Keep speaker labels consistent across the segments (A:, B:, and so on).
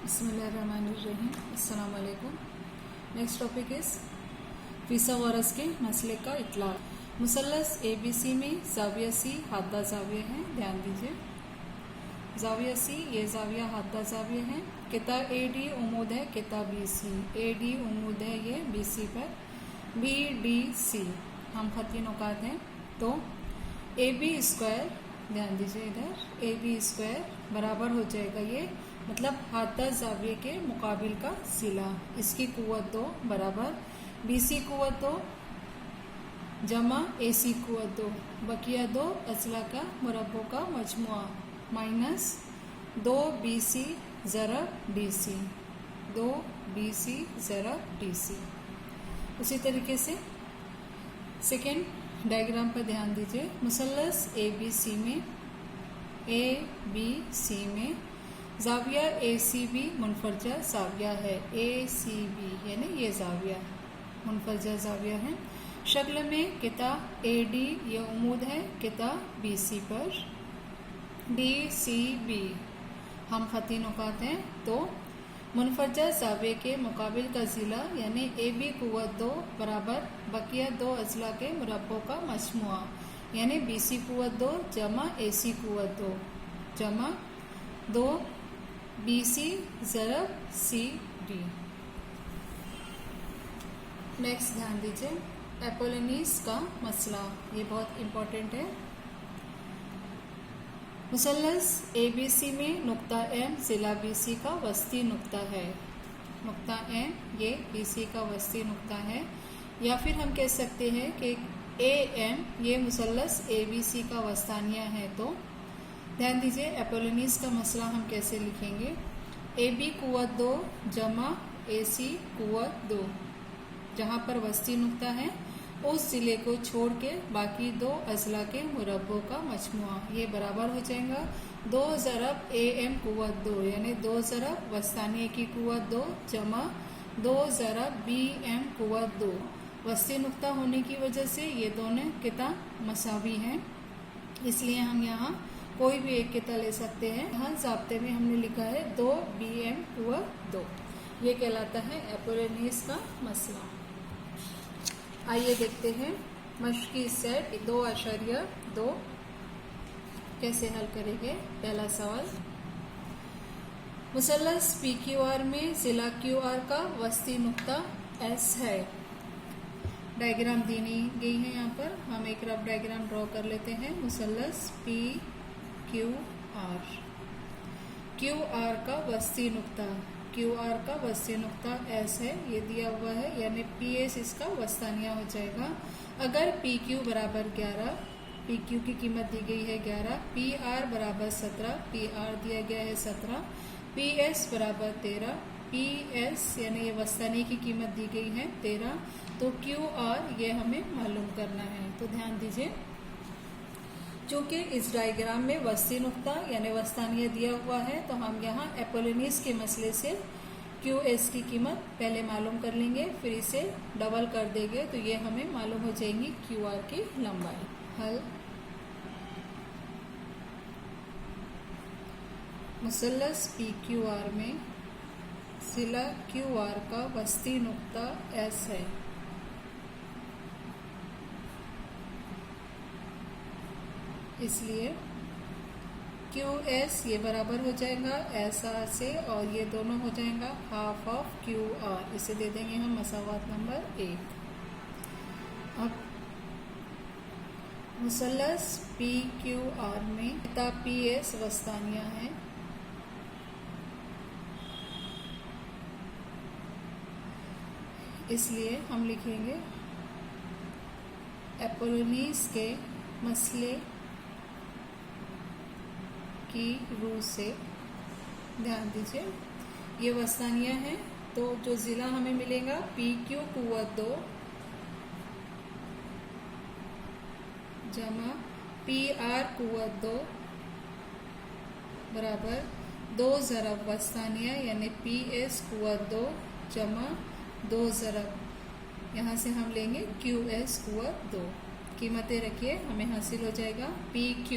A: बिस्मिल्लाहिर्रहमानिर्रहीम। अस्सलाम वालेकुम। नेक्स्ट टॉपिक इज फिसागोरस के मसले का इतलाक। मुसल्लस ABC में जाविया सी हादा जाविया है, ध्यान दीजिए। जाविया सी ये जाविया हादा जाविया है। किता AD उमूद है, किता BC। AD उमूद है ये BC पर, BDC हम खती नुकात हैं। तो AB स्क्वायर, ध्यान दीजिए इधर, AB स्क्वायर बराबर हो जाएगा ये, मतलब हादा जाविये के मुकाबिल का सिला। इसकी कुव्वत 2 बराबर BC कुव्वत 2 जमा AC कुव्वत 2, बकिया 2 अजला का मुरब्बों का मजमुआ माइनस 2BC ज़रब DC, 2BC ज़रब DC। उसी तरीके से सेकेंड डायग्राम पर ध्यान दीजिए। मुसल्लस ABC में जाविया ACB मुनफरजा जाविया है। ACB यानी ये जाविया मुनफरजा जाविया है। शक्ल में किता AD ये उमूद है किता BC पर, DCB हम खती नुकात हैं। तो मुनफरजा जाविये के मुकाबिल का ज़िला यानी AB कुव्वत 2 बराबर बकिया 2 अजला के मुरब्बों का मजमुआ यानी BC कुव्वत 2 जमा AC कुव्वत 2 जमा 2BC ज़रब CD। नेक्स्ट ध्यान दीजिए, एपोलिनीस का मसला, ये बहुत इम्पोर्टेंट है। मुसल्लस ABC में नुक्ता M ज़िला BC का वस्ती नुक्ता है। नुक्ता M ये BC का वस्ती नुक्ता है, या फिर हम कह सकते हैं कि AM ये मुसल्लस ABC का वस्तानिया है। तो ध्यान दीजिए, एपोलिनीस का मसला हम कैसे लिखेंगे। AB कुव्वत 2 जमा AC कुव्वत 2, जहाँ पर वस्ती नुक्ता है उस ज़िले को छोड़ के बाकी 2 अजला के मुरब्बों का मजमुआ ये बराबर हो जाएगा 2 ज़रब AM कुव्वत 2 यानी 2 ज़रब वस्तानिया की कुव्वत 2 जमा 2 ज़रब BM कुव्वत 2। वस्ती नुक्ता होने की वजह से ये दोनों किता मसावी हैं, इसलिए हम यहाँ कोई भी एक किता ले सकते हैं। यहाँ ज़ाब्ते में हमने लिखा है 2BM कुव्वत 2। ये कहलाता है एपोलिनीस का मसला। आइए देखते हैं मश्की सेट 2.2 कैसे हल करेंगे। पहला सवाल, मुसल्लस PQR में ज़िला QR का वस्ती नुक्ता S है। डायग्राम दी गई है, यहाँ पर हम एक रफ डायग्राम ड्रॉ कर लेते हैं। मुसल्लस PQR, QR का वस्ती नुक्ता, QR का वस्ती नुक्ता S है, ये दिया हुआ है, यानी PS इसका वस्तानिया हो जाएगा। अगर PQ बराबर 11, PQ की कीमत दी गई है 11, PR बराबर 17, PR दिया गया है 17, PS बराबर 13, PS यानी ये वस्तानी की कीमत दी गई है 13, तो QR ये हमें मालूम करना है। तो ध्यान दीजिए, चूँकि इस डायग्राम में वस्ती नुक्ता यानी वस्तानिया दिया हुआ है, तो हम यहाँ एपोलिनीस के मसले से QS की कीमत पहले मालूम कर लेंगे, फिर इसे डबल कर देंगे, तो ये हमें मालूम हो जाएंगी QR की लंबाई। हल, मुसल्लस PQR में ज़िला QR का वस्ती नुक्ता S है। इसलिए QS ये बराबर हो जाएगा SR से, और ये दोनों हो जाएगा हाफ ऑफ QR। इसे दे देंगे हम मसावात नंबर 1। अब मुसल्लस PQR में किता PS वस्तानिया है, इसलिए हम लिखेंगे एपोलिनीस के मसले की रूह से। ध्यान दीजिए, ये वस्तानिया है, तो जो ज़िला हमें मिलेगा PQ कुव्वत 2 जमा PR कुव्वत 2 बराबर 2 ज़रब वस्तानिया यानी PS कुव्वत 2 जमा 2 ज़रब, यहाँ से हम लेंगे QS कुव्वत 2। कीमतें रखिए, हमें हासिल हो जाएगा PQ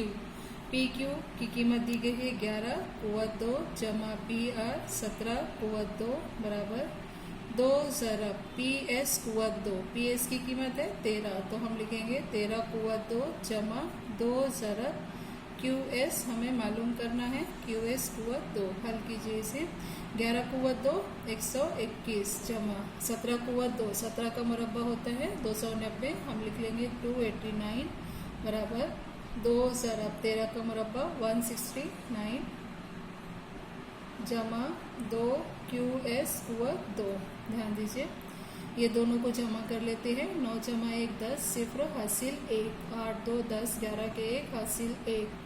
A: पी क्यू की कीमत दी गई है 11 कुव्वत 2 जमा पी आर 17 कुव्वत 2 बराबर 2 ज़रब पी एस कुव्वत 2। पी एस की कीमत है 13, तो हम लिखेंगे 13 कुव्वत 2 जमा 2 ज़रब क्यू एस हमें मालूम करना है, क्यू एस कुव्वत 2। हल कीजिए इसे। 11 कुव्वत 2 121 जमा 17 कुव्वत 2, 17 का मुरब्बा होता है 290, हम लिख लेंगे 289 बराबर 2 ज़रब 13 का मुरब्बा 169 जमा 2 क्यू एस कुव्वत 2। ध्यान दीजिए, ये दोनों को जमा कर लेते हैं। 9 जमा 1 10, सिफर हासिल 1, 8 2 10, 11 के 1 हासिल 1,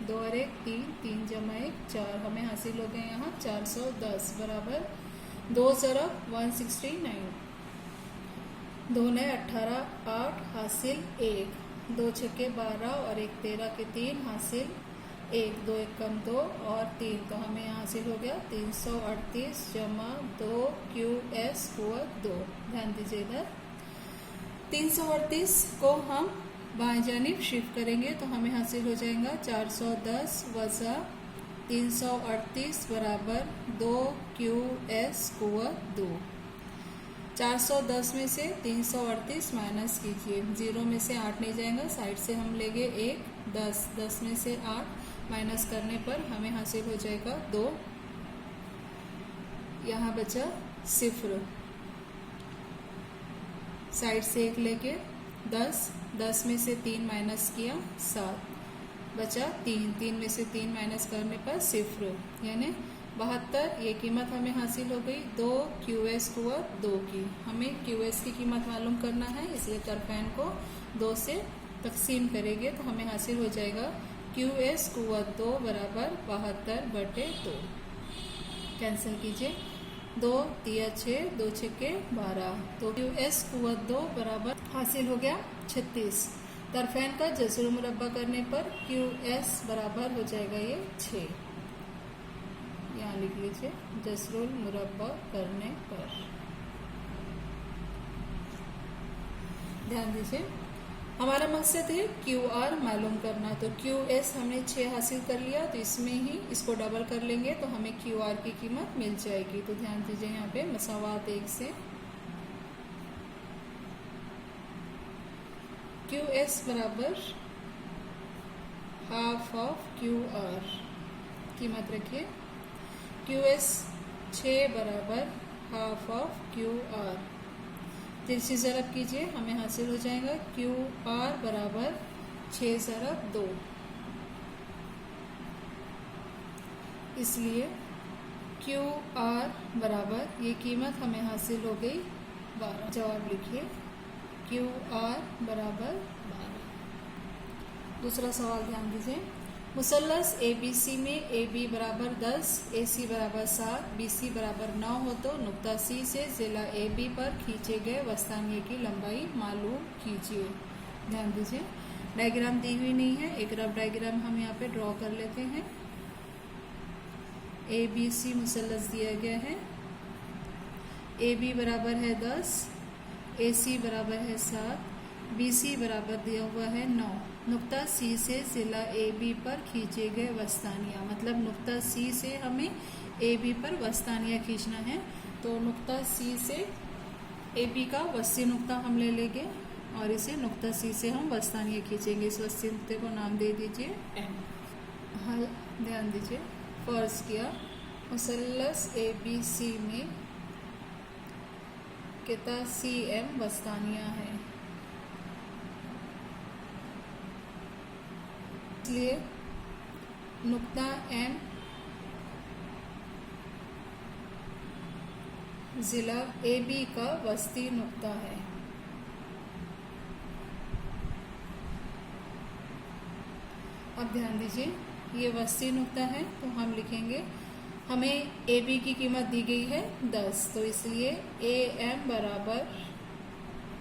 A: 2 और 1 3, 3 जमा 1 4, हमें हासिल हो गए यहाँ 410 बराबर 2 ज़रब 169, 2 ने 18 8 हासिल 1, 2 छक्के 12 और 1 13 के 3 हासिल 1, 2 1 कम 2 और 3, तो हमें यहाँ हासिल हो गया 338 जमा 2 क्यू एस कुव्वत 2। ध्यान दीजिए इधर 338 को हम बाएं जानिब शिफ्ट करेंगे तो हमें हासिल हो जाएगा 410 वज़ा 338 बराबर 2 क्यू एस कुव्वत 2। 410 में से 338 माइनस कीजिए, 0 में से 8 नहीं जाएगा, साइड से हम लेंगे 1 10, 10 में से 8 माइनस करने पर हमें हासिल हो जाएगा 2, यहाँ बचा सिफर, साइड से 1 लेके 10, 10 में से 3 माइनस किया 7 बचा 3, 3 में से 3 माइनस करने पर सिफर यानी 72। ये कीमत हमें हासिल हो गई 2 क्यू एस कुव्वत 2 की। हमें क्यू एस की कीमत मालूम करना है, इसलिए तरफैन को 2 से तकसीम करेंगे तो हमें हासिल हो जाएगा क्यू एस कुव्वत 2 बराबर 72/2। कैंसिल कीजिए, 2 3 6, 2 छक्के 12, तो क्यू एस कुव्वत 2 बराबर हासिल हो गया 36। तरफैन का जसर मुरब्बा करने पर क्यू एस बराबर हो जाएगा ये 6, यहाँ लिख लीजिए जसरुल मुरब्बा करने पर। ध्यान दीजिए, हमारा मकसद है क्यू आर मालूम करना, तो क्यू एस हमने 6 हासिल कर लिया, तो इसमें ही इसको डबल कर लेंगे तो हमें क्यू आर की कीमत मिल जाएगी। तो ध्यान दीजिए यहाँ पे मसावात 1 से क्यू एस बराबर हाफ ऑफ क्यू आर, कीमत रखिए क्यू एस 6 बराबर हाफ ऑफ क्यू आर। तिरछी ज़रब कीजिए, हमें हासिल हो जाएगा क्यू आर बराबर 6 ज़रब 2, इसलिए क्यू आर बराबर ये कीमत हमें हासिल हो गई 12। जवाब लिखिए क्यू आर बराबर 12। दूसरा सवाल ध्यान दीजिए, मुसल्लस ABC में AB बराबर 10, AC बराबर 7, BC बराबर 9 हो तो नुक्ता C से ज़िला AB पर खींचे गए वस्तानिये की लंबाई मालूम कीजिए। ध्यान दीजिए, डायग्राम दी हुई नहीं है, एक रफ डायग्राम हम यहाँ पे ड्रॉ कर लेते हैं। ABC मुसल्लस दिया गया है, AB बराबर है 10, AC बराबर है 7, BC बराबर दिया हुआ है 9। नुक्ता C से ज़िला AB पर खींचे गए वस्तानिया, मतलब नुक्ता C से हमें AB पर वस्तानिया खींचना है, तो नुक्ता C से AB का वस्ती नुक्ता हम ले लेंगे और इसे नुक्ता C से हम वस्तानिया खींचेंगे। इस वस्ती नुक्ते को नाम दे दीजिए M। हल ध्यान दीजिए, फर्ज किया मुसल्लस ABC में कितना CM वस्तानिया है, इसलिए नुक्ता M ज़िला AB का वस्ती नुक्ता है। अब ध्यान दीजिए, ये वस्ती नुक्ता है तो हम लिखेंगे, हमें AB की कीमत दी गई है 10, तो इसलिए AM बराबर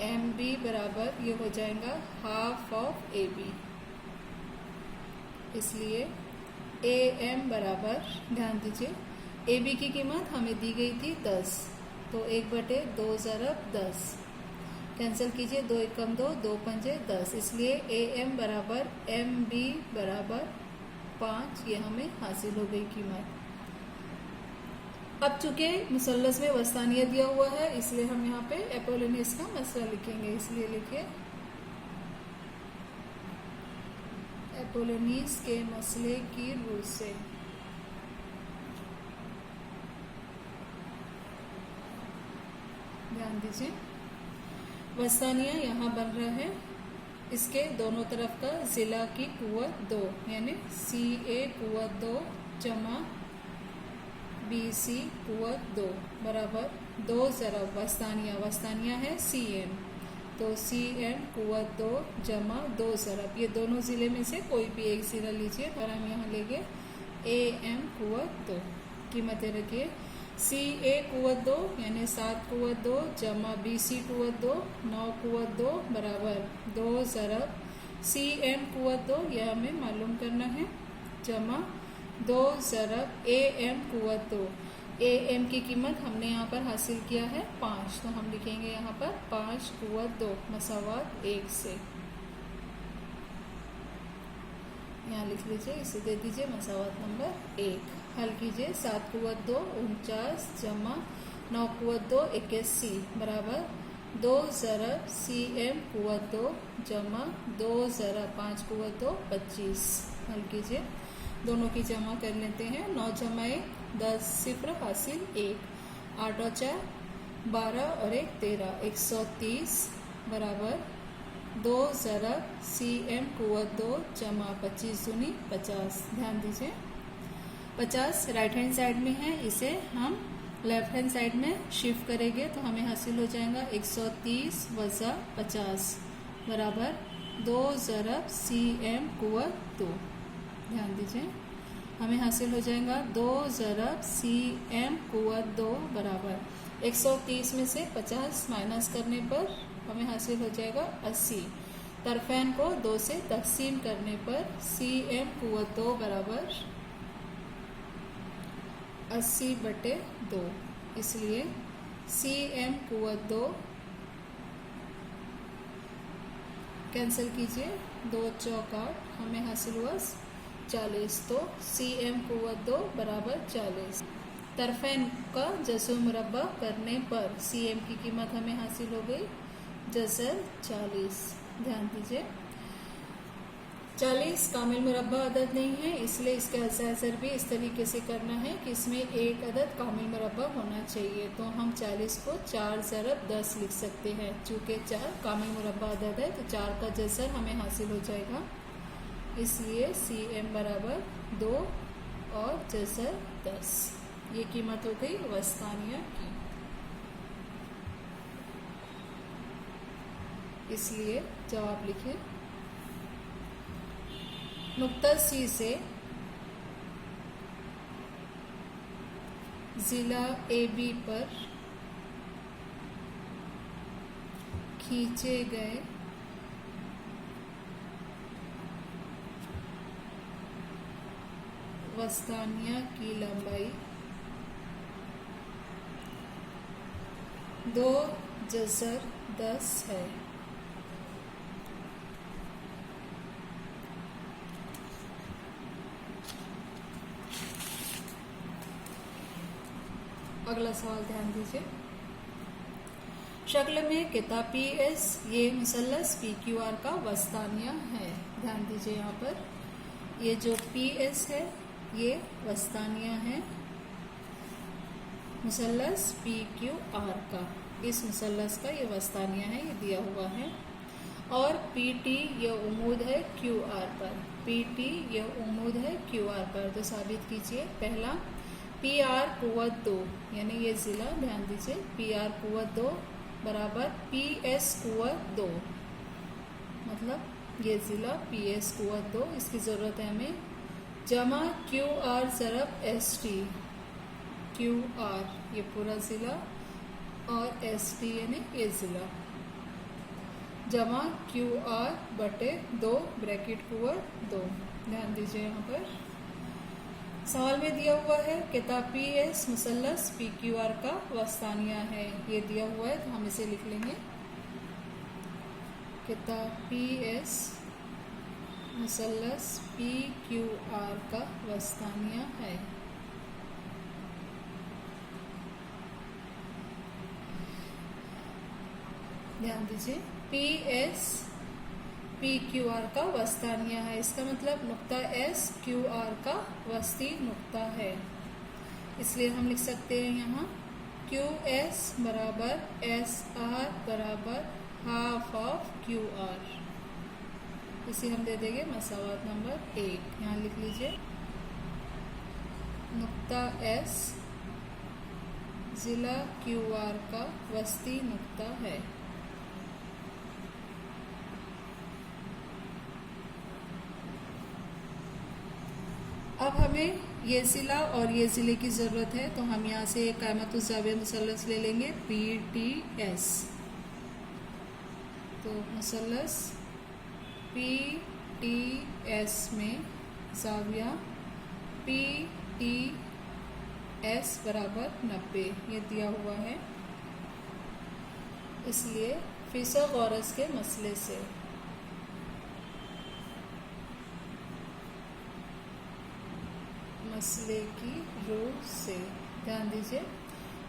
A: MB बराबर ये हो जाएगा हाफ ऑफ AB, इसलिए AM बराबर, ध्यान दीजिए AB की कीमत हमें दी गई थी 10, तो 1/2 ज़रब 10, कैंसिल कीजिए, 2 1 कम 2, 2 पंजे 10, इसलिए AM बराबर MB बराबर 5, ये हमें हासिल हो गई कीमत। अब चूंकि मुसल्लस में वस्तानिया दिया हुआ है इसलिए हम यहाँ पे एपोलोनियस का मसला लिखेंगे, इसलिए लिखिए एपोलोनियस के मसले की रूह से। ध्यान दीजिए वस्तानिया यहाँ बन रहा है, इसके दोनों तरफ का जिला की कुव्वत 2 यानी CA कुव्वत 2 जमा BC कुव्वत 2 बराबर 2 ज़रब वस्तानिया है CM, तो CM कुव्वत 2 जमा 2 ज़रब, ये दोनों ज़िले में से कोई भी एक ज़िला लीजिए और हम यहाँ लेंगे AM कुव्वत 2। कीमतें रखिए CA कुव्वत 2 यानी 7 कुव्वत 2 जमा BC कुव्वत 2 9 कुव्वत 2 बराबर 2 ज़रब CM कुव्वत 2, यह हमें मालूम करना है, जमा 2 ज़रब AM कुव्वत 2। AM की कीमत हमने यहाँ पर हासिल किया है 5, तो हम लिखेंगे यहाँ पर 5 कुव्वत 2 मसावात 1 से। यहाँ लिख लीजिए, इसे दे दीजिए मसावात नंबर 1। हल कीजिए 7 कुव्वत 2 49 जमा 9 कुव्वत 2 81 बराबर 2 ज़रब CM कुव्वत 2 जमा 2 ज़रब 5 कुव्वत 2 25। हल कीजिए, दोनों की जमा कर लेते हैं। 9 जमा 1 10 0 हासिल 1, 8 और 4 12 और 1 13 130 बराबर 2 ज़रब CM कुव्वत 2 जमा 25 दूनी 50। ध्यान दीजिए 50 राइट हैंड साइड में है, इसे हम लेफ्ट हैंड साइड में शिफ्ट करेंगे तो हमें हासिल हो जाएगा 130 वज़ा 50 बराबर 2 ज़रब CM कुव्वत 2। ध्यान दीजिए हमें हासिल हो जाएगा 2 ज़रब CM कुव्वत 2 बराबर 130 में से 50 माइनस करने पर हमें हासिल हो जाएगा 80। तरफैन को 2 से तकसीम करने पर CM कुव्वत 2 बराबर 80/2, इसलिए CM कुव्वत 2 कैंसिल कीजिए, 2 चौक 8, हमें हासिल हुआ 40, तो CM कुव्वत 2 बराबर 40। तरफैन का जसर मुरब्बा करने पर CM की कीमत हमें हासिल हो गई जसर 40। ध्यान दीजिए 40 कामिल मुरब्बा अदद नहीं है, इसलिए इसका असर भी इस तरीके से करना है कि इसमें एक अदद कामिल मुरब्बा होना चाहिए, तो हम 40 को 4 ज़रब 10 लिख सकते हैं। चूँकि 4 कामिल मुरब्बा अदद है तो 4 का जसर हमें हासिल हो जाएगा, इसलिए CM बराबर 2 और जसर 10। ये कीमत हो गई वस्तानिया की, इसलिए जवाब लिखें नुक्ता C से जिला AB पर खींचे गए वस्तानिया की लंबाई 2 जसर 10 है। अगला सवाल ध्यान दीजिए, शक्ल में किताब PS ये मुसल्लस PQR का वस्तानिया है। ध्यान दीजिए यहाँ पर ये जो PS है ये वस्तानिया है मुसल्लस PQR का, इस मुसल्लस का ये वस्तानिया है, ये दिया हुआ है। और PT ये उम्मूद है QR पर, PT ये उम्मूद है QR पर, तो साबित कीजिए। पहला PR कुव्वत 2 यानी ये ज़िला, ध्यान दीजिए PR कुव्वत 2 बराबर PS कुव्वत 2, मतलब ये ज़िला PS कुव्वत 2, इसकी ज़रूरत है हमें, जमा QR ज़रब ST, QR ये पूरा ज़िला और ST यानी ये ज़िला, जमा QR/2 ब्रैकेट कुव्वत 2। ध्यान दीजिए यहाँ पर सवाल में दिया हुआ है किताब PS मुसल्लस PQR का वस्तानिया है, ये दिया हुआ है तो हम इसे लिख लेंगे किताब PS मुसल्लस पी क्यू आर का वस्तानिया है। ध्यान दीजिए, P S P Q R का वस्तानिया है, इसका मतलब नुक्ता एस क्यू आर का वस्ती नुक्ता है। इसलिए हम लिख सकते हैं यहाँ क्यू एस बराबर एस आर बराबर हाफ ऑफ क्यू आर। इसे हम दे देंगे मसावात नंबर 1। यहाँ लिख लीजिए, नुक्ता एस जिला क्यू आर का वस्ती नुक्ता है। अब हमें ये ज़िला और ये ज़िले की ज़रूरत है, तो हम यहाँ से एक क़ायमतुज़्ज़ाविया मुसल्लस ले लेंगे PTS। तो मुसल्लस PTS में ज़ाविया PTS बराबर 90 ये दिया हुआ है। इसलिए फिसागोरस के मसले से मसले की रूह से ध्यान दीजिए,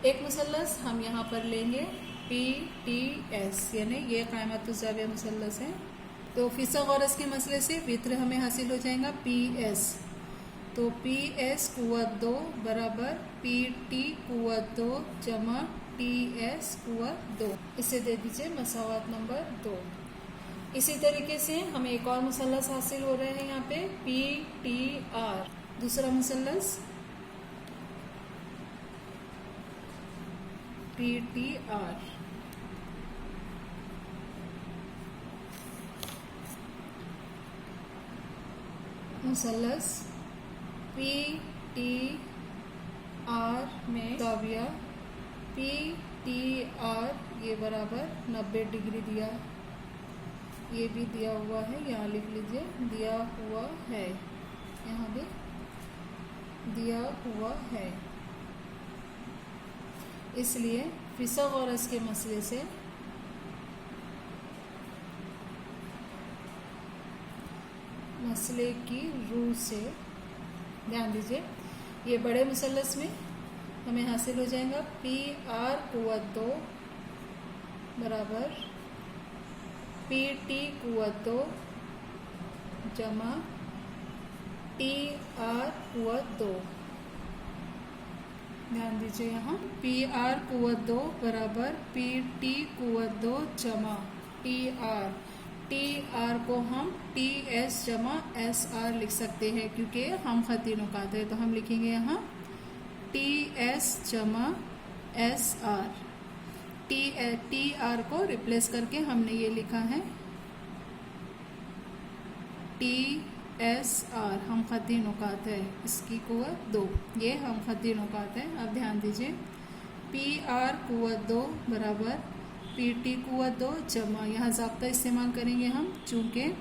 A: एक मुसल्लस हम यहाँ पर लेंगे PTS, यानी ये क़ायमतुज़्ज़ाविया मुसल्लस है। तो फिसागोरस के मसले से वित्र हमें हासिल हो जाएगा PS। तो PS कुव्वत 2 बराबर PT कुव्वत 2 जमा TS कुव्वत 2। इसे दे दीजिए मसावात नंबर 2। इसी तरीके से हमें एक और मुसल्लस हासिल हो रहे हैं यहाँ पे PTR। दूसरा मुसल्लस PTR। मुसल्लस PTR में ज़ाविया PTR ये बराबर 90 डिग्री दिया, ये भी दिया हुआ है, यहाँ लिख लीजिए दिया हुआ है, यहाँ भी दिया हुआ है। इसलिए फिसागोरस के मसले से मसले की रूह से ध्यान दीजिए, ये बड़े मुसल्लस में हमें हासिल हो जाएगा PR कुव्वत 2 बराबर PT कुव्वत 2 जमा TR कुव्वत 2। ध्यान दीजिए, यहाँ PR कुव्वत 2 बराबर PT कुव्वत 2 जमा TR को हम TS जमा SR लिख सकते हैं, क्योंकि हम खती नुकात है, तो हम लिखेंगे यहाँ TS जमा SR। TR को रिप्लेस करके हमने ये लिखा है TSR, हम खती नुकात है, इसकी कुव्वत 2, ये हम खती नुकात है। अब ध्यान दीजिए, PR कुव्वत 2 बराबर PT कुव्वत 2 जमा, यहाँ ज़ाब्ता इस्तेमाल करेंगे हम, चूँकि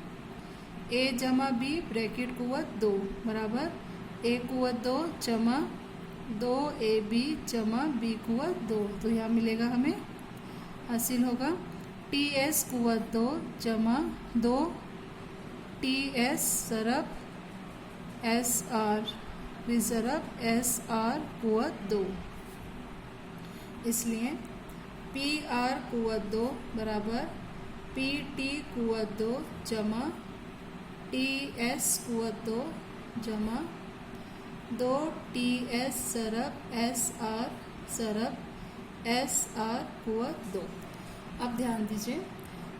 A: A जमा B ब्रैकेट कुव्वत 2 बराबर A कुव्वत 2 जमा 2AB जमा B कुव्वत 2। तो यहाँ मिलेगा, हमें हासिल होगा TS कुव्वत 2 जमा 2 TS ज़रब SR ज़रब SR कुव्वत 2। इसलिए PR कुव्वत 2 बराबर PT कुव्वत 2 जमा TS कुव्वत 2 जमा 2 TS ज़रब SR ज़रब SR कुव्वत 2। अब ध्यान दीजिए,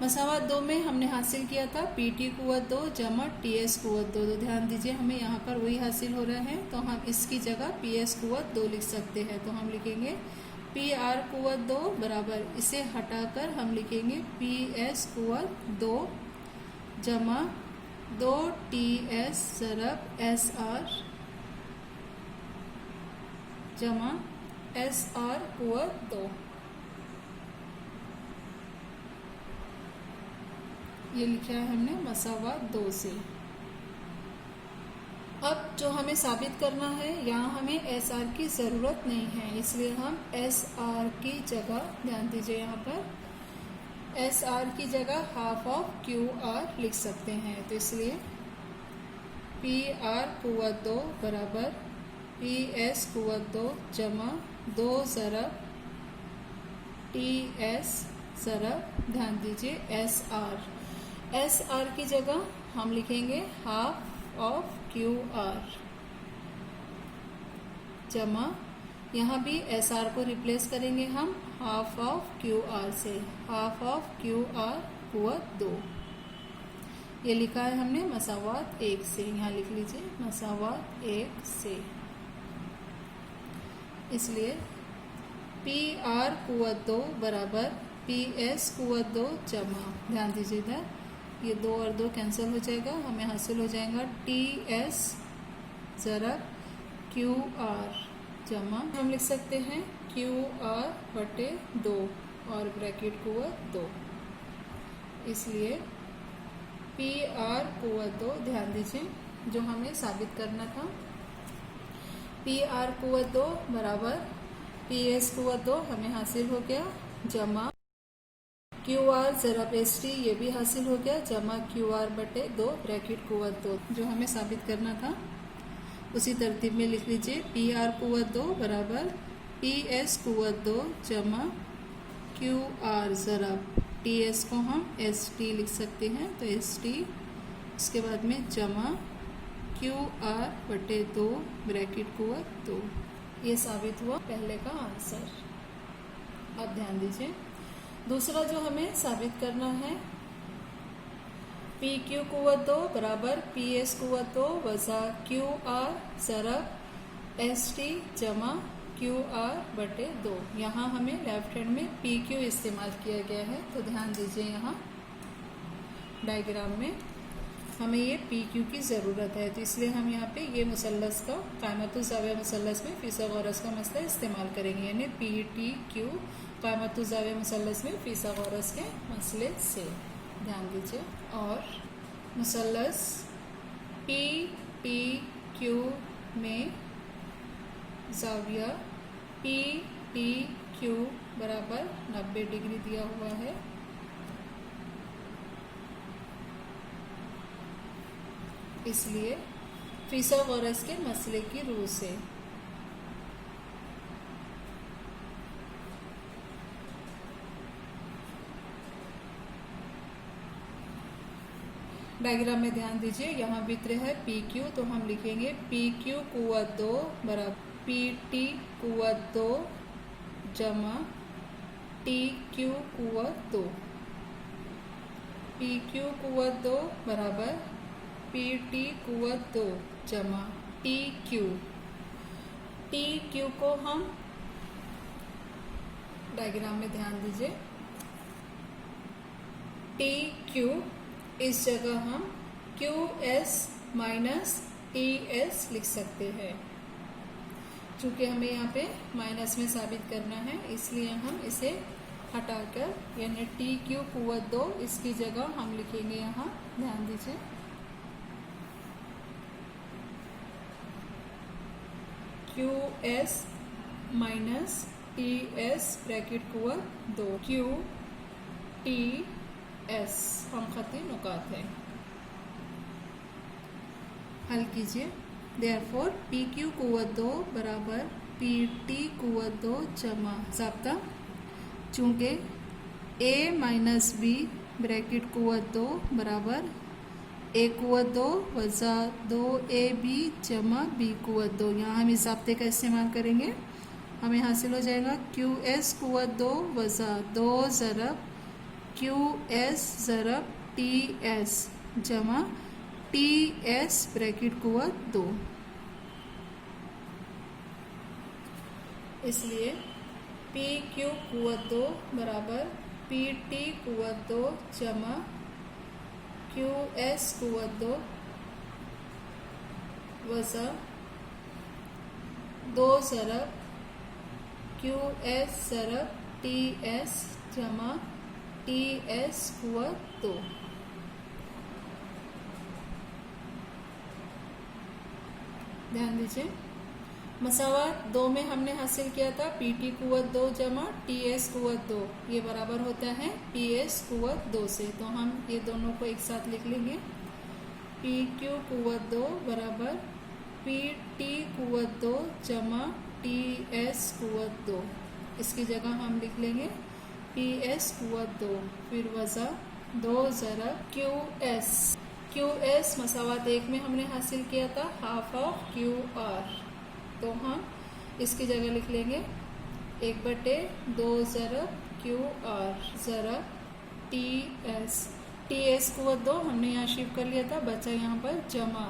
A: मसावात 2 में हमने हासिल किया था PT कुव्वत 2 जमा TS कुव्वत 2। तो ध्यान दीजिए, हमें यहाँ पर वही हासिल हो रहा है, तो हम इसकी जगह PS कुव्वत 2 लिख सकते हैं। तो हम लिखेंगे PR कुव्वत 2 बराबर, इसे हटाकर हम लिखेंगे PS कुव्वत 2 जमा 2 TS ज़रब SR जमा SR कुव्वत 2। ये लिखा है हमने मसावात 2 से। अब जो हमें साबित करना है, यहाँ हमें SR की ज़रूरत नहीं है, इसलिए हम SR की जगह, ध्यान दीजिए यहाँ पर SR की जगह हाफ ऑफ QR लिख सकते हैं। तो इसलिए पी आर कुव्वत 2 बराबर पी एस कुव्वत 2 जमा 2 ज़रब टी एस ज़रब, ध्यान दीजिए, एस आर की जगह हम लिखेंगे हाफ ऑफ क्यू आर, जमा यहाँ भी एस आर को रिप्लेस करेंगे हम हाफ ऑफ क्यू आर से, हाफ ऑफ क्यू आर कुव्वत 2। ये लिखा है हमने मसावात 1 से, यहाँ लिख लीजिए मसावात 1 से। इसलिए पी आर कुव्वत 2 बराबर पी एस कुव्वत 2 जमा, ध्यान दीजिए इधर ये 2 और 2 कैंसिल हो जाएगा, हमें हासिल हो जाएगा टी एस ज़रब क्यू आर जमा, हम लिख सकते हैं क्यू आर बटे 2 और ब्रैकेट कुव्वत 2। इसलिए पी आर कुव्वत 2, ध्यान दीजिए जो हमें साबित करना था, पी आर कुव्वत 2 बराबर पी एस कुव्वत 2 हमें हासिल हो गया, जमा क्यू आर ज़रब एस टी ये भी हासिल हो गया, जमा क्यू आर बटे 2 ब्रैकेट कुव्वत 2, जो हमें साबित करना था उसी तरतीब में लिख लीजिए। पी आर कुव्वत 2 बराबर पी एस कुव्वत 2 जमा क्यू आर ज़रब टी एस को हम एस टी लिख सकते हैं, तो एस टी, इसके बाद में जमा क्यू आर बटे 2 ब्रैकेट कुव्वत 2। ये साबित हुआ पहले का आंसर। अब ध्यान दीजिए दूसरा जो हमें साबित करना है, पी क्यू कुव्वत 2 बराबर पी एस कुव्वत 2 वज़ा क्यू आर ज़रब एस टी जमा क्यू आर बटे 2। यहाँ हमें लेफ्ट हैंड में पी क्यू इस्तेमाल किया गया है, तो ध्यान दीजिए यहाँ डायग्राम में हमें ये पी क्यू की ज़रूरत है, तो इसलिए हम यहाँ पे ये मुसल्लस का क़ायमतुज़्ज़ाविया मुसल्लस में फिसागोरस का मसला इस्तेमाल करेंगे, यानी पी टी क्यू क़ायमतुज़्ज़ाविया मुसल्लस में फिसागोरस के मसले से, ध्यान दीजिए। और मुसल्लस पी टी क्यू में ज़ाविया पी टी क्यू बराबर 90 डिग्री दिया हुआ है, इसलिए फिसागोरस के मसले की रूह से डायग्राम में ध्यान दीजिए, यहाँ वित्र है पी क्यू, तो हम लिखेंगे पी क्यू कुव्वत 2 बराबर पी टी कुव्वत 2 जमा टी क्यू कुव्वत 2, पी क्यू कुव्वत 2 बराबर पी टी कुव्वत 2 जमा टी क्यू को हम डायग्राम में ध्यान दीजिए, टी क्यू इस जगह हम Q S minus T S लिख सकते हैं, चूंकि हमें यहाँ पे माइनस में साबित करना है, इसलिए हम इसे हटाकर यानी टी क्यू कुव्वत 2 इसकी जगह हम लिखेंगे यहाँ, ध्यान दीजिए Q S minus T S bracket कुव्वत 2 क्यू टी एस हम खती नुकात है। हल कीजिए, देयरफॉर पी क्यू कुव्वत 2 बराबर पी टी कुव्वत 2 जमा ज़ाब्ता, चूँकि ए माइनस बी ब्रैकेट कुव्वत 2 बराबर ए कुव्वत 2 वज़ा 2 ए बी जमा बी कुव्वत 2। यहाँ हम इस ज़ाब्ते का इस्तेमाल करेंगे, हमें हासिल हो जाएगा क्यू एस कुव्वत 2 वज़ा 2 ज़रब क्यू एस ज़रब टी एस जमा टी एस ब्रैकेट कुव्वत 2। इसलिए पी क्यू कुव्वत 2 बराबर पी टी कुव्वत 2 जमा क्यू एस कुव्वत 2 वज़ा 2 ज़रब क्यू एस ज़रब टी एस जमा टी एस कुव्वत 2। ध्यान दीजिए मसावात 2 में हमने हासिल किया था पी टी कुव्वत 2 जमा टी एस कुव्वत 2, ये बराबर होता है पी एस कुव्वत 2 से, तो हम ये दोनों को एक साथ लिख लेंगे पी क्यू कुव्वत 2 बराबर पी टी कुव्वत 2 जमा टी एस कुव्वत 2। इसकी जगह हम लिख लेंगे पी एस कुव्वत 2, फिर वज़ा 2 ज़रब क्यू एस। क्यू एस मसावत 1 में हमने हासिल किया था हाफ ऑफ क्यू आर, तो हम इसकी जगह लिख लेंगे 1/2 ज़रब क्यू आर ज़रब टी एस कुव्वत 2 हमने यहाँ शिफ्ट कर लिया था, बचा यहाँ पर जमा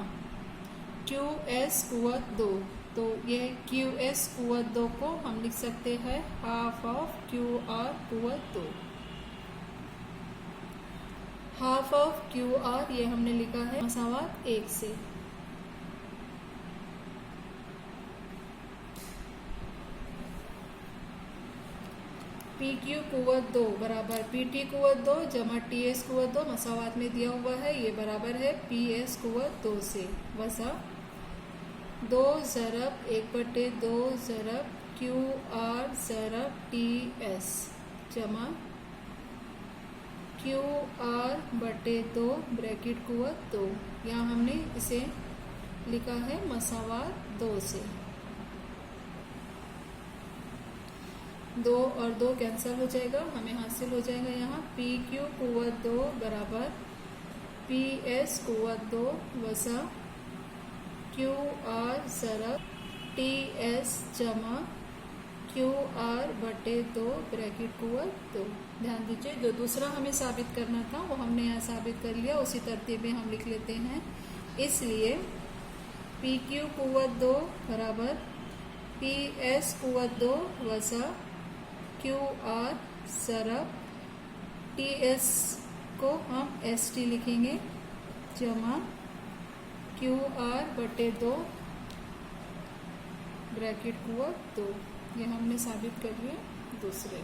A: क्यू एस कुव्वत 2। तो ये क्यू एस कुव्वत 2 को हम लिख सकते हैं हाफ ऑफ क्यू आर कुव्वत 2। हाफ ऑफ क्यू आर ये हमने लिखा है मसावत 1 से। पी क्यू कुव्वत 2 बराबर पी टी कुव्वत 2 जमा टी एस कुव्वत 2 मसावत में दिया हुआ है, ये बराबर है पी एस कुव्वत 2 से। वज़ा 2 ज़रब 1/2 ज़रब क्यू आर ज़रब टी एस जमा क्यू आर बटे 2 ब्रैकेट कुव्वत 2। यहाँ हमने इसे लिखा है मसावत 2 से। 2 और 2 कैंसिल हो जाएगा, हमें हासिल हो जाएगा यहाँ पी क्यू कुव्वत 2 बराबर पी एस कुव्वत 2 वज़ा क्यू आर ज़रब टी एस जमा क्यू आर बटे 2 ब्रैकेट कुव्वत 2। ध्यान दीजिए, जो दूसरा हमें साबित करना था वो हमने यहाँ साबित कर लिया, उसी तरतीब में हम लिख लेते हैं। इसलिए पी क्यू कुव्वत 2 बराबर पी एस कुव्वत 2 वज़ा क्यू आर ज़रब टी एस को हम एस टी लिखेंगे जमा क्यू आर बटे 2 ब्रैकेट कुव्वत 2। ये हमने साबित कर लिया दूसरे।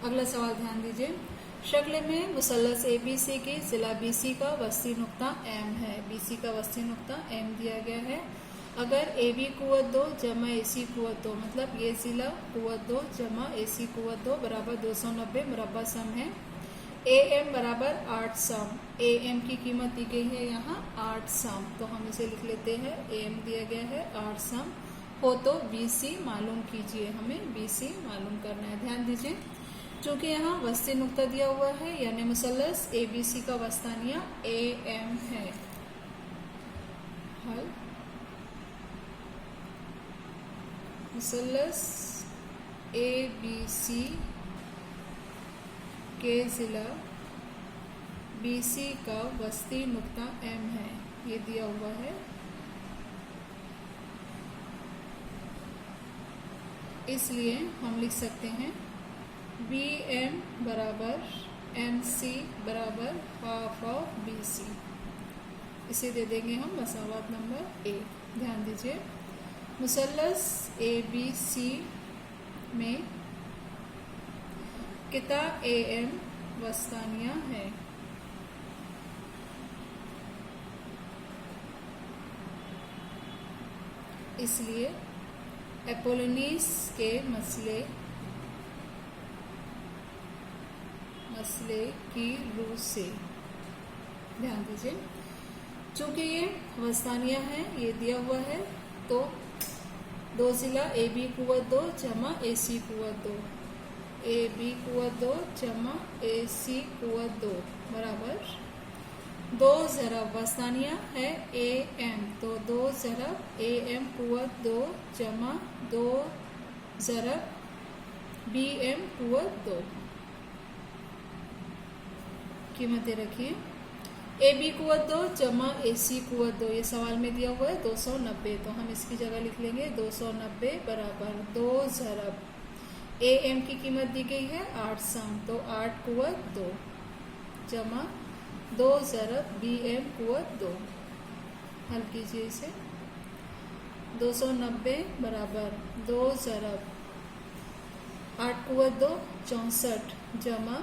A: अगला सवाल ध्यान दीजिए। शक्ल में मुसल्लस ABC के ज़िला BC का वस्ती नुक्ता M है। BC का वस्ती नुक्ता M दिया गया है। अगर AB कुव्वत 2 जमा AC कुव्वत 2, मतलब ये ज़िला कुव्वत 2 जमा AC कुव्वत 2 बराबर 290 मुरब्बा सम है। AM बराबर 8 सम, AM की कीमत दी गई है यहाँ 8 सम, तो हम इसे लिख लेते हैं AM दिया गया है 8 सम हो तो BC मालूम कीजिए। हमें BC मालूम करना है। ध्यान दीजिए, चूँकि यहाँ वस्ती नुक्ता दिया हुआ है यानी मुसल्लस ABC का वस्तानिया AM है। हल मुसल्लस ABC के ज़िला BC का वस्ती नुक्ता M है, ये दिया हुआ है। इसलिए हम लिख सकते हैं BM बराबर MC बराबर हाफ ऑफ BC। इसे दे देंगे हम मसावत नंबर 1। ध्यान दीजिए, मुसल्लस ABC में किता AM वस्तानिया है। इसलिए एपोलोनीस के मसले की रूह से ध्यान दीजिए, चूंकि ये वस्तानिया है, ये दिया हुआ है, तो 2 ज़िला AB कुव्वत 2 जमा AC कुव्वत 2, AB कुव्वत 2 जमा AC कुव्वत 2 बराबर 2 ज़रब वस्तानिया है AM, तो 2 ज़रब AM कुव्वत 2 जमा 2 ज़रब BM कुव्वत 2। कीमतें रखिए। AB कुव्वत 2 जमा AC कुव्वत 2, ये सवाल में दिया हुआ है 290, तो हम इसकी जगह लिख लेंगे 290 बराबर 2 ज़रब AM की कीमत दी गई है 8 सम, तो 8 कुव्वत 2 जमा 2 ज़रब BM कुव्वत 2। हल कीजिए इसे। 290 बराबर 2 ज़रब 8 कुव्वत 2 64 जमा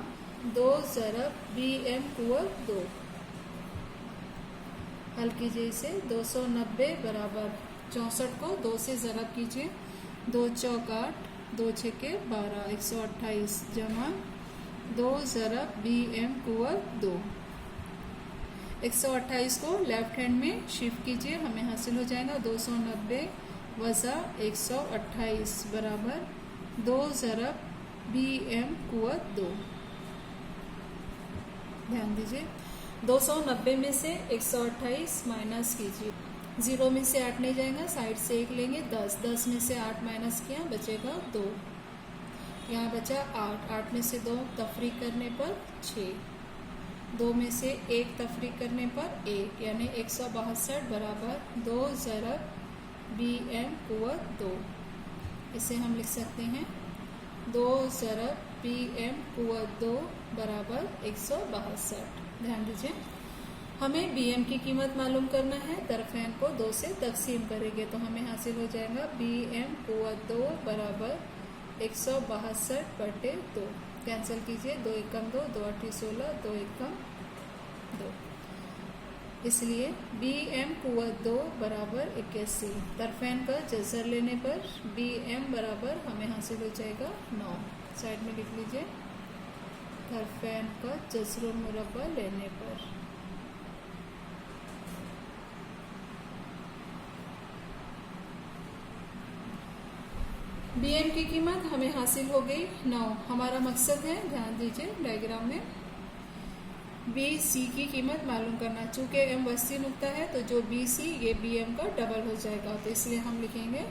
A: 2 ज़रब BM कुव्वत 2। हल कीजिए इसे। 290 बराबर 64 को 2 से ज़रब कीजिए दो चौक 8, 2 छक्के 12, 128 जमा 2 ज़रब BM कुवत 2। 128 को लेफ्ट हैंड में शिफ्ट कीजिए, हमें हासिल हो जाएगा 290 वज़ा 128 बराबर 2 ज़रब BM कुवत 2। ध्यान दीजिए 290 में से 128 माइनस कीजिए, 0 में से 8 नहीं जाएगा, साइड से 1 लेंगे 10, 10 में से 8 माइनस किया बचेगा 2, यहाँ बचा 8, 8 में से 2 तफरीक करने पर 6, 2 में से 1 तफरीक करने पर 1, यानी 162 बराबर 2 ज़रब BM कुवत 2। इसे हम लिख सकते हैं 2 ज़रब BM कुवत 2 बराबर 162। ध्यान दीजिए हमें BM की कीमत मालूम करना है, तरफेन को 2 से तकसीम करेंगे तो हमें हासिल हो जाएगा BM कुवत 2 बराबर 162/2। कैंसिल कीजिए, 2 एकम 2, 2 8 16, 2 एकम 2, इसलिए BM कुवत 2 बराबर 81। तरफेन का जज़र लेने पर BM बराबर हमें हासिल हो जाएगा 9। साइड में लिख लीजिए तरफेन का जज़रुल मुरब्बा लेने पर। BM की कीमत हमें हासिल हो गई 9। हमारा मकसद है, ध्यान दीजिए डायग्राम में, BC की कीमत मालूम करना। चूंकि M वस्ती नुक्ता है तो जो BC ये BM का डबल हो जाएगा, तो इसलिए हम लिखेंगे,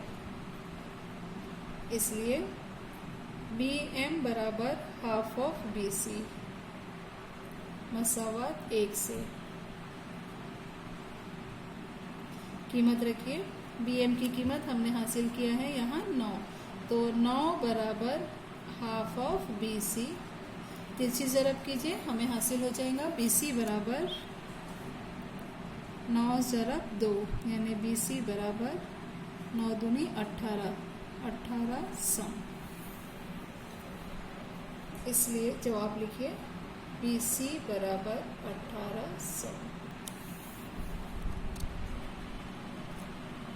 A: इसलिए BM बराबर हाफ ऑफ BC मसावत 1 से। कीमत रखिए, BM की कीमत हमने हासिल किया है यहाँ 9, तो 9 बराबर हाफ ऑफ BC। तिरछी ज़रब कीजिए, हमें हासिल हो जाएगा BC बराबर 9 ज़रब 2, यानी BC बराबर 9 दूनी 18, 1800। इसलिए जवाब लिखिए BC बराबर 1800।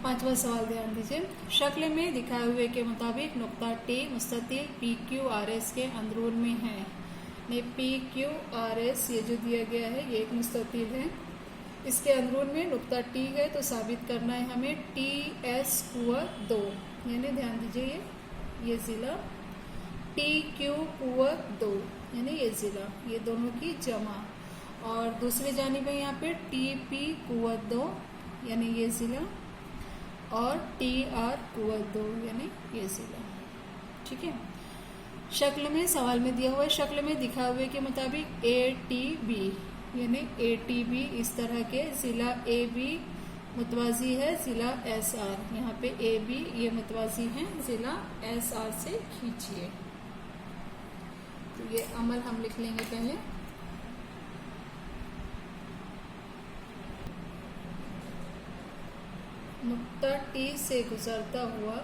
A: 5वां सवाल ध्यान दीजिए, शक्ल में दिखाए हुए के मुताबिक नुक्ता T मुस्ततिल PQRS के अंदरून में है। ये PQRS ये जो दिया गया है ये एक मुस्ततिल है, इसके अंदरून में नुक्ता T है, तो साबित करना है हमें TS कुवत 2, यानी ध्यान दीजिए ये ज़िला TQ कुवत 2, यानी ये ज़िला, ये दोनों की जमा, और दूसरे जानिब है यहाँ पे TP कुवत 2, यानी ये ज़िला, और TR कुवत 2, यानी ये ज़िला। ठीक है, शक्ल में, सवाल में दिया हुआ है शक्ल में दिखा हुए के मुताबिक ATB, यानी ATB इस तरह के ज़िला AB मुतवाज़ी है ज़िला SR, यहाँ पे AB ये मुतवाज़ी है ज़िला SR से खींचिए। तो ये अमल हम लिख लेंगे पहले। नुक्ता T से गुजरता हुआ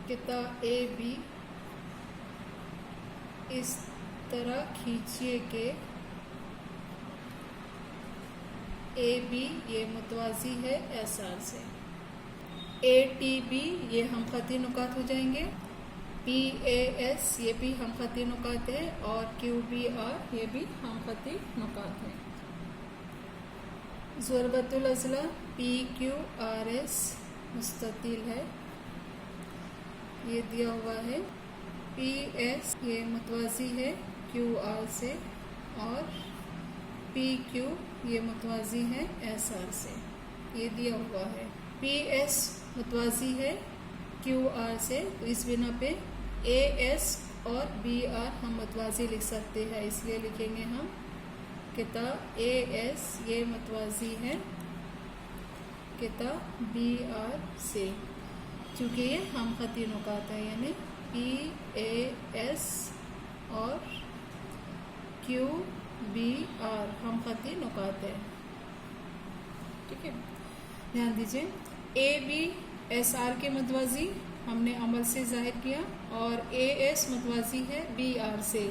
A: किता AB इस तरह खींचिए के AB ये मुतवाज़ी है SR से। ATB ये हम खती नुकात हो जाएंगे, PAS ये भी हम खती नुकात है, और QBR ये भी हम खती नुकात है। ज़रबतुल अज़ला PQRS मुस्ततिल है, ये दिया हुआ है। PS ये मुतवाज़ी है QR से, और PQ ये मुतवाज़ी है SR से, ये दिया हुआ है। PS मुतवाज़ी है QR से, तो इस बिना पे AS और BR हम मुतवाज़ी लिख सकते हैं, इसलिए लिखेंगे हम किता AS ये मुतवाज़ी है किता BR से, चूँकि ये हम खती नुकात है, यानी PAS और QBR हम खती नुकात है। ठीक है, ध्यान दीजिए AB SR के मुतवाज़ी हमने अमल से जाहिर किया, और AS मुतवाज़ी है BR से,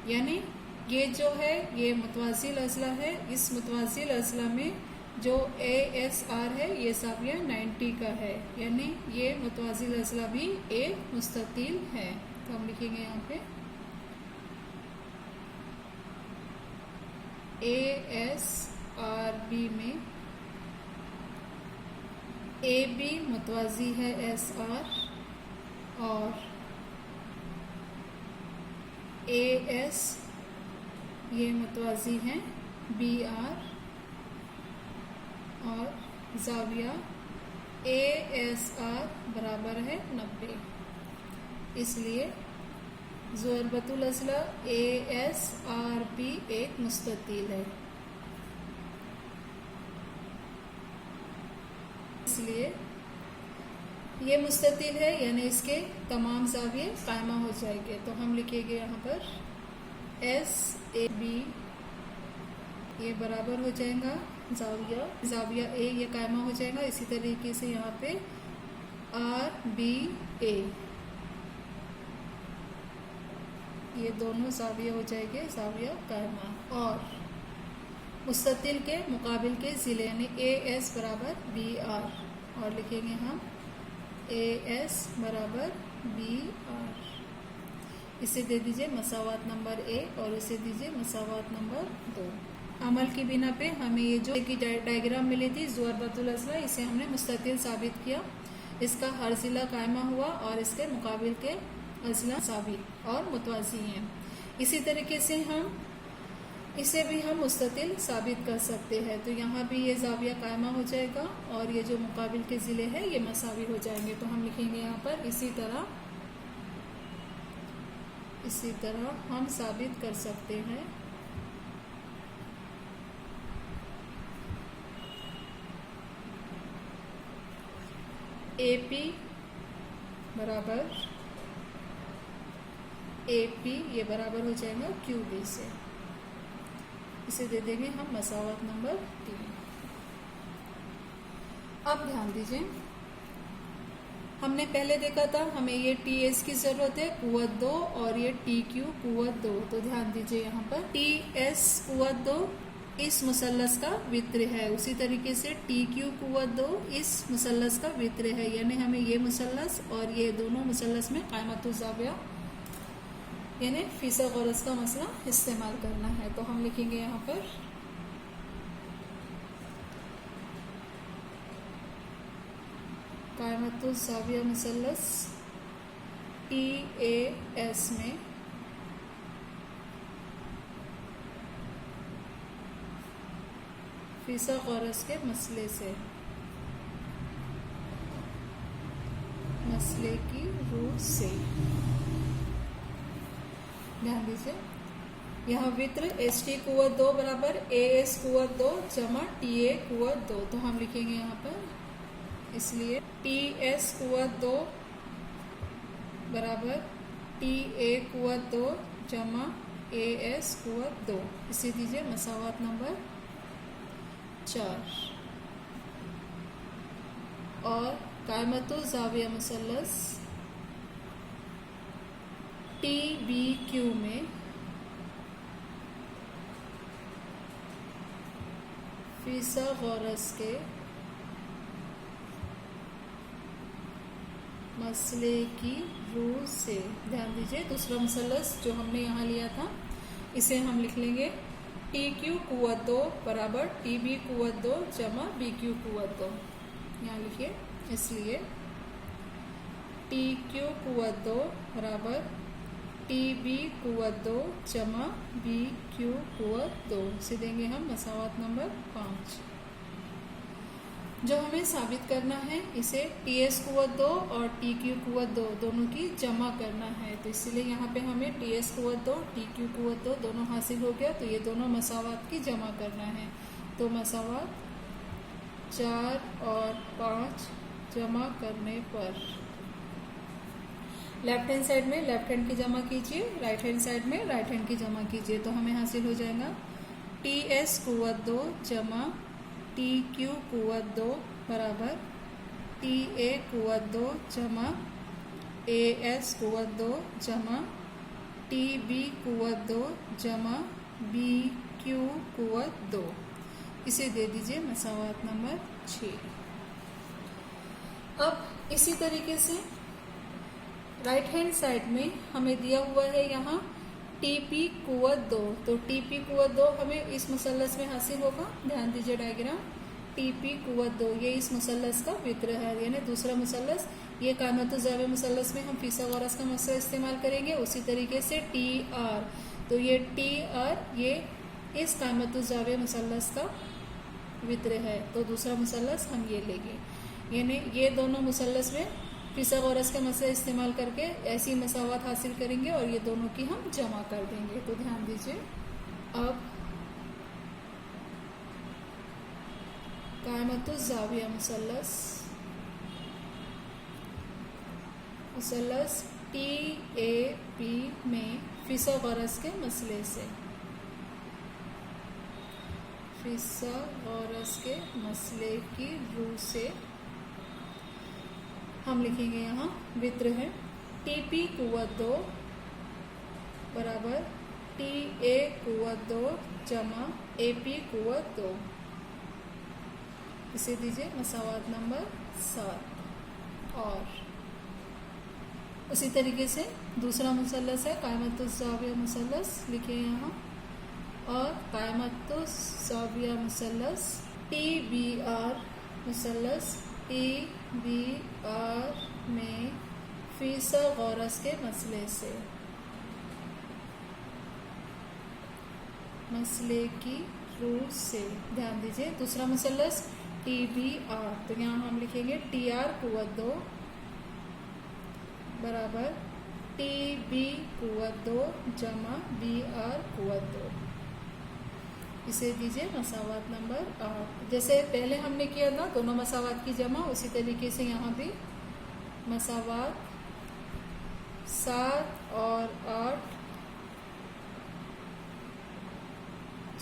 A: यानी ये जो है ये मुतवाज़िल अज़ला है। इस मुतवाज़िल अज़ला में जो ASR है ये ज़ाविया 90 का है, यानी ये मुतवाज़िल अज़ला भी एक मुस्ततील है। तो हम लिखेंगे यहाँ पे ASRB में AB मुतवाज़ी है SR और AS ये मुतवाज़ी हैं BR और ज़ाविया ASR बराबर है 90, इसलिए ज़ुरबतुल अज़ला ASRB एक मुस्ततील है। इसलिए ये मुस्ततील है, यानी इसके तमाम ज़ाविये कायमा हो जाएंगे। तो हम लिखेंगे यहाँ पर SAB ये बराबर हो जाएगा ज़ाविया A ये कायमा हो जाएगा। इसी तरीके से यहाँ पे RBA ये दोनों ज़ाविया हो जाएंगे ज़ाविया कायमा। और मुस्ततील के मुकाबिल के ज़िले यानी AS बराबर BR, और लिखेंगे हम AS बराबर BR। इसे दे दीजिए मसावात नंबर 1 और इसे दीजिए मसावात नंबर 2। अमल की बिना पे हमें ये जो की डायग्राम मिली थी ज़ुरबतुल अज़ला, इसे हमने मुस्ततील साबित किया। इसका हर ज़िला कायमा हुआ और इसके मुकाबिल के अज़ला साबित और मुतवाज़ी हैं। इसी तरीके से हम इसे भी हम मुस्ततील साबित कर सकते हैं। तो यहाँ भी ये ज़ाविया कायमा हो जाएगा और ये जो मुकाबिल के ज़िले हैं ये मसावी हो जाएंगे। तो हम लिखेंगे यहाँ पर इसी तरह हम साबित कर सकते हैं AP बराबर AP ये बराबर हो जाएगा QB से। इसे दे देंगे हम मसावत नंबर 3। अब ध्यान दीजिए, हमने पहले देखा था हमें ये TS की जरूरत है कुव्वत 2 और ये TQ कुव्वत 2। तो ध्यान दीजिए यहाँ पर TS कुव्वत 2 इस मुसल्लस का वित्र है, उसी तरीके से TQ कुव्वत 2 इस मुसल्लस का वित्र है, यानी हमें ये मुसल्लस और ये दोनों मुसल्लस में क़ाइमतुल ज़ाविया यानी फीसा गरज का मसला इस्तेमाल करना है। तो हम लिखेंगे यहाँ पर क़ाइमतुल ज़ाविया मुसल्लस TAS में फीसा गरज के मसले की रूह से ध्यान दीजिए, यहाँ वित्र ST कुव्वत 2 बराबर AS कुव्वत 2 जमा TA कुव्वत 2। तो हम लिखेंगे यहाँ पर, इसलिए TS कुव्वत 2 बराबर TA कुव्वत 2 जमा AS कुव्वत 2। इसे दीजिए मसावात नंबर 4। और क़ाइमतुल ज़ाविया मुसल्लस TBQ में फीसा गरज के मसले की रूह से, ध्यान दीजिए दूसरा मुसल्लस जो हमने यहाँ लिया था इसे हम लिख लेंगे TQ कुव्वत 2 बराबर TB कुव्वत 2 जमा BQ कुव्वत 2। यहाँ लिखिए, इसलिए TQ कुव्वत 2 बराबर TB कुव्वत 2 जमा BQ कुव्वत 2। इसे देंगे हम मसावात नंबर 5। जो हमें साबित करना है इसे TS कुव्वत 2 और TQ कुव्वत 2 दोनों की जमा करना है। तो इसलिए यहाँ पे हमें TS कुव्वत 2 TQ कुव्वत 2 दोनों हासिल हो गया। तो ये दोनों मसावात की जमा करना है। तो मसावात 4 और 5 जमा करने पर लेफ्ट हैंड साइड में लेफ्ट हैंड की जमा कीजिए, राइट हैंड साइड में राइट हैंड की जमा कीजिए। तो हमें हासिल हो जाएगा TS कुव्वत 2 जमा TQ कुव्वत 2 बराबर TA कुव्वत 2 जमा AS कुव्वत 2 जमा TB कुव्वत 2 जमा BQ कुव्वत 2। इसे दे दीजिए मसावात नंबर 6। अब इसी तरीके से राइट हैंड साइड में हमें दिया हुआ है यहाँ टीपी कुवत 2, तो टीपी कुवत 2 हमें इस मुसल्लस में हासिल होगा। ध्यान दीजिए डायग्राम, टीपी कुवत 2 ये इस मुसल्लस का वित्र है, यानी दूसरा मुसल्लस। ये कामतुज़ाविया मुसल्लस में हम फिसागोरस का मसला इस्तेमाल करेंगे। उसी तरीके से टी आर, तो ये टी आर ये इस कामतुज़ाविया मुसल्लस का वित्र है, तो दूसरा मुसल्लस हम ये लेंगे। यानी ये दोनों मुसल्लस में फिसागोरस का मसला इस्तेमाल करके ऐसी मसावत हासिल करेंगे और ये दोनों की हम जमा कर देंगे। तो ध्यान दीजिए, अब कामतुज़ाविया मुसल्लस टी ए पी में फिसागोरस के मसले से, फिसागोरस के मसले की रूह से हम लिखेंगे यहाँ वित्र है टीपी कुवत 2 बराबर टी ए कुवत 2 जमा एपी कुवत 2। इसे दीजिए मसावात नंबर 7। और उसी तरीके से दूसरा मुसल्लस है कायमतुज़ाविया मुसल्लस, लिखिए यहाँ। और कायमतुज़ाविया मुसल्लस टी बी आर मुसल्लस टी बी आर में फिसागोरस के मसले से, मसले की रूह से। ध्यान दीजिए, दूसरा मुसल्लस टी बी आर, तो यहाँ हम लिखेंगे टी आर कुवत 2 बराबर टी बी कुवत 2 जमा बी आर कुवत 2। इसे दीजिए मसावात नंबर 8। जैसे पहले हमने किया था दोनों मसावात की जमा, उसी तरीके से यहाँ भी मसावात 7 और 8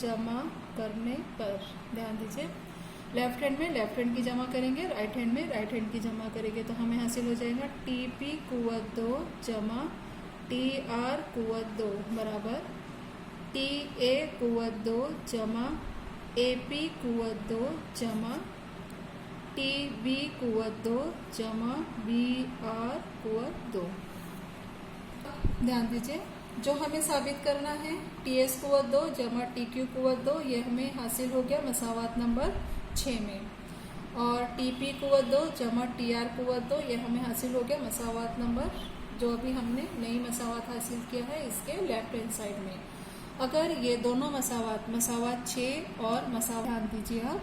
A: जमा करने पर, ध्यान दीजिए, लेफ्ट हैंड में लेफ्ट हैंड की जमा करेंगे, राइट हैंड में राइट हैंड की जमा करेंगे, तो हमें हासिल हो जाएगा टी पी कुवत 2 जमा टी आर कुवत 2 बराबर टी ए कुवत 2 जमा ए पी कुवत 2 जमा टी बी कुवत 2 जमा बी आर कुवत 2। ध्यान दीजिए, जो हमें साबित करना है टी एस कुवत 2 जमा टी क्यू कुवत 2, ये हमें हासिल हो गया मसावात नंबर 6 में। और टी पी कुवत 2 जमा टी आर कुवत 2, ये हमें हासिल हो गया मसावात नंबर, जो अभी हमने नई मसावात हासिल किया है इसके लेफ्ट हैंड साइड में। अगर ये दोनों मसावात 6 और ध्यान दीजिए आप,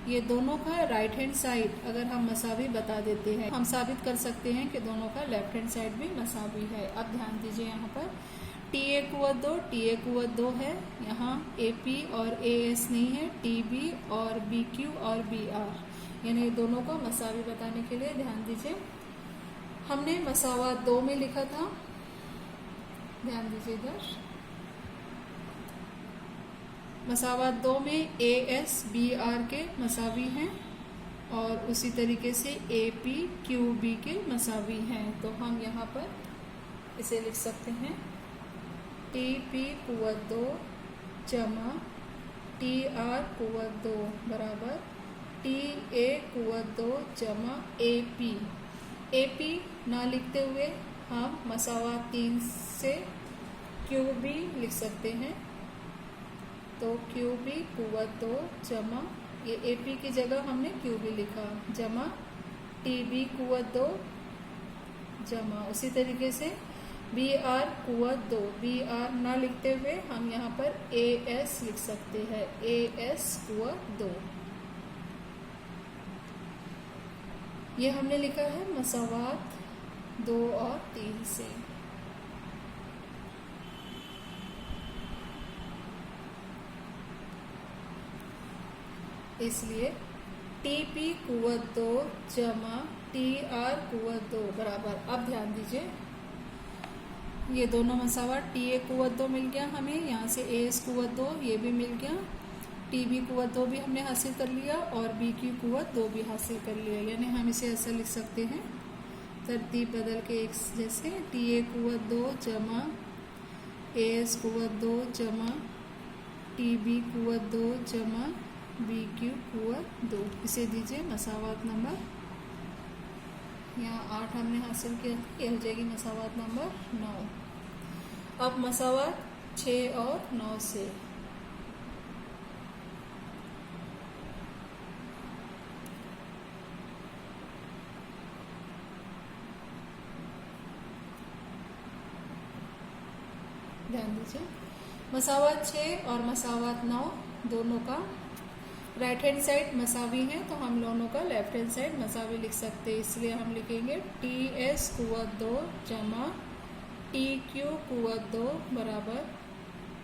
A: ये दोनों का राइट हैंड साइड अगर हम मसावी बता देते हैं, हम साबित कर सकते हैं कि दोनों का लेफ्ट हैंड साइड भी मसावी है। अब ध्यान दीजिए, यहाँ पर टी ए कुवत 2 टी ए कुवत 2 है, यहाँ ए पी और ए एस नहीं है, टी बी और बी क्यू और बी आर, यानी दोनों को मसावी बताने के लिए ध्यान दीजिए हमने मसावात 2 में लिखा था। ध्यान दीजिए इधर मसावात 2 में ए एस बी आर के मसावी हैं और उसी तरीके से ए पी क्यू बी के मसावी हैं, तो हम यहाँ पर इसे लिख सकते हैं टी पी कुवत 2 जमा टी आर कुवत 2 बराबर टी ए कुवत 2 जमा ए पी ना लिखते हुए हम मसावात 3 से क्यू बी लिख सकते हैं, तो क्यू बी कुवत 2 जमा, ये ए पी की जगह हमने क्यू बी लिखा, जमा टी बी कुवत 2 जमा उसी तरीके से बी आर कुवत 2, बी आर ना लिखते हुए हम यहाँ पर ए एस लिख सकते हैं, ए एस कुवत 2। ये हमने लिखा है मसावात 2 और 3 से। इसलिए टी पी कुवत 2 जमा टी आर कुवत 2 बराबर, अब ध्यान दीजिए ये दोनों मसावात टी ए कुवत 2 मिल गया हमें, यहाँ से ए एस कुवत 2 ये भी मिल गया, टी बी कुवत 2 भी हमने हासिल कर लिया और बी क्यू कुवत 2 भी हासिल कर लिया। यानी हम इसे ऐसा लिख सकते हैं तरतीब बदल के एक जैसे टी ए कुवत 2 जमा ए एस कुवत 2 जमा टी बी कुवत 2 जमा बी क्यू कुवत 2। इसे दीजिए मसावात नंबर। यहाँ 8 हमने हासिल किया, ये हो जाएगी मसावात नंबर 9। अब मसावात 6 और 9 से। ध्यान दीजिए, मसावात 6 और मसावात 9 दोनों का राइट हैंड साइड मसावी है, तो हम दोनों का लेफ्ट हैंड साइड मसावी लिख सकते हैं। इसलिए हम लिखेंगे टी एस कुवत 2 जमा टी क्यू कुवत 2 बराबर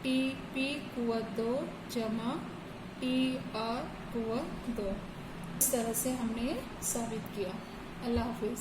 A: टी पी कुवत 2 जमा टी आर कुवत 2। इस तरह से हमने ये साबित किया। अल्लाह हाफिज।